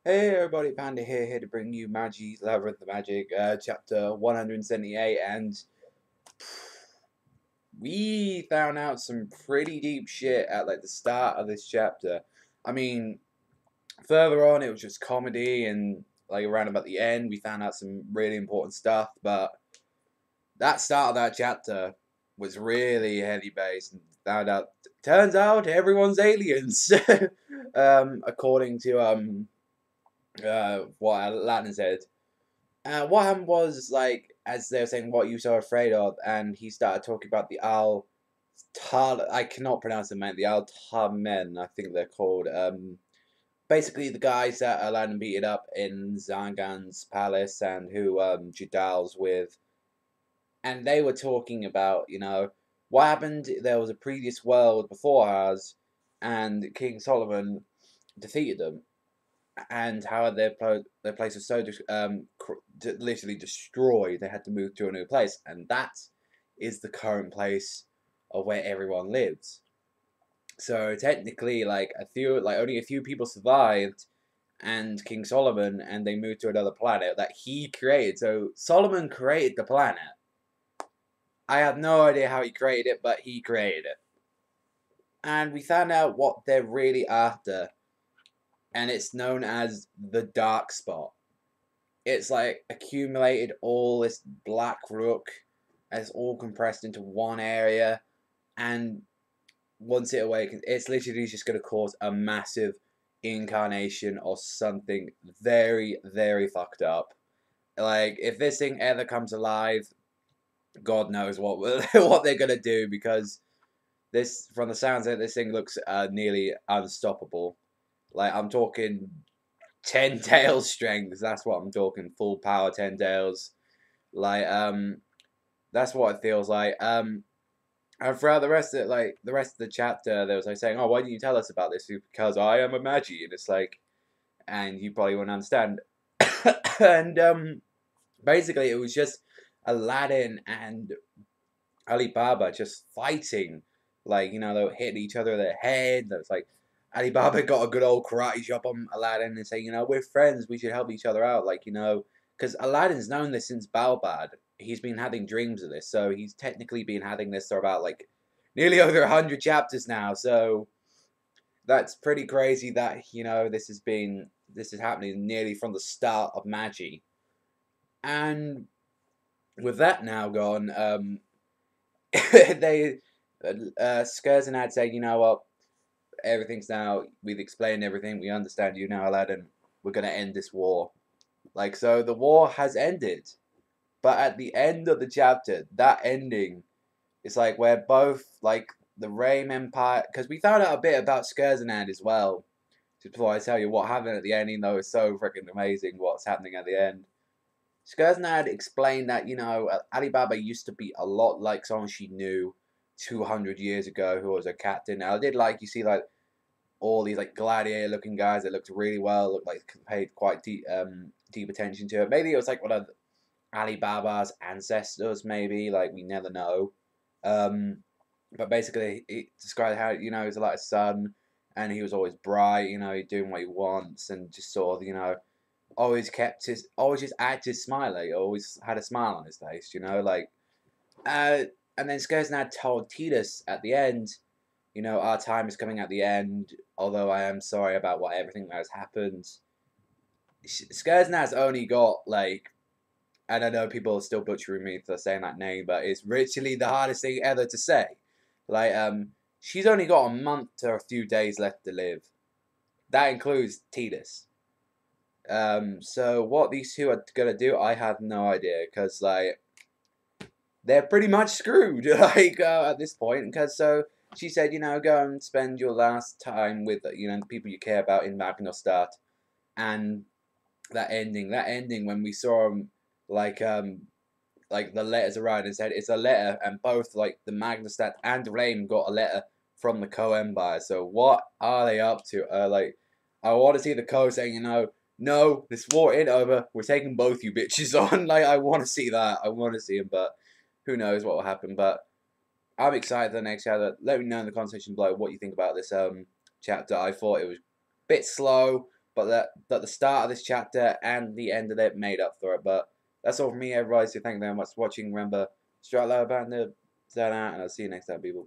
Hey everybody, Panda here to bring you Magi Labyrinth of Magic, chapter 178, and we found out some pretty deep shit at like the start of this chapter. I mean, further on it was just comedy, and like around about the end we found out some really important stuff, but that start of that chapter was really heavy based, and found out turns out everyone's aliens. According to what Aladdin said. What happened was, like, as they were saying, what you so afraid of, and he started talking about the Al Tal. I cannot pronounce them, man. The Al Tamen, I think they're called. Basically, the guys that Aladdin beat up in Zangan's palace and who Jadal's with. And they were talking about, what happened. There was a previous world before ours, and King Solomon defeated them and how their place was so literally destroyed. They had to move to a new place, and that is the current place of where everyone lives. So technically, only a few people survived, and King Solomon, and they moved to another planet that he created. So Solomon created the planet. I have no idea how he created it, but he created it, and we found out what they're really after, and it's known as the dark spot. It's like accumulated all this black rook, and it's all compressed into one area, and once it awakens, it's literally just going to cause a massive incarnation or something very, very fucked up. Like, if this thing ever comes alive, God knows what what they're gonna do, because from the sounds of it, this thing looks nearly unstoppable. Like, I'm talking 10 tails strength. That's what I'm talking. Full power 10 tails. Like, that's what it feels like. And throughout the rest of the chapter, there was like saying, "Oh, why didn't you tell us about this?" Because I am a Magi, and it's like, and you probably won't understand. And basically, it was just Aladdin and Alibaba just fighting, like, they were hitting each other in the head. There was like Alibaba got a good old karate chop on Aladdin and saying, we're friends, we should help each other out, like, because Aladdin's known this since Balbad. He's been having dreams of this, so he's technically been having this for about like nearly over 100 chapters now. So that's pretty crazy that this is happening nearly from the start of Magi. And with that now gone, they Skurs and Ad say, you know what, everything's now, we've explained everything, we understand you now, Aladdin. We're gonna end this war. Like, so the war has ended. But at the end of the chapter, that ending is like where both like the Rame Empire, because we found out a bit about Skurzanad as well. Just before I tell you what happened at the ending, though, it's so freaking amazing what's happening at the end. Skurzanad explained that Alibaba used to be a lot like someone she knew 200 years ago who was a captain. Now I did like you see like all these like gladiator looking guys that looked really well, looked like paid quite deep attention to it. Maybe it was like one of Alibaba's ancestors, maybe, like, we never know. Um, but basically, it described how, he's like a son, and he was always bright, doing what he wants, and just sort of, always just acted smiley, always had a smile on his face, like, uh, and then Skursnad told Titus at the end, our time is coming at the end, although I am sorry about everything that has happened. Skursnad's only got, like, and I know people are still butchering me for saying that name, but it's literally the hardest thing ever to say. Like, she's only got a month to a few days left to live. That includes Titus. So what these two are gonna do, I have no idea, because like they're pretty much screwed. Like at this point, because so she said, go and spend your last time with the people you care about in Magnostat, and that ending when we saw him like the letters arrived and said it's a letter, and both like the Magnustat and Rame got a letter from the Co Empire. So what are they up to? Like, I want to see the Co saying, no, this war ain't over. We're taking both you bitches on. Like, I want to see that. I want to see him, but who knows what will happen. But I'm excited for the next chapter. Let me know in the conversation below what you think about this chapter. I thought it was a bit slow, but that the start of this chapter and the end of it made up for it. But that's all from me, everybody. So thank you very much for watching. Remember, strike low, band, and I'll see you next time, people.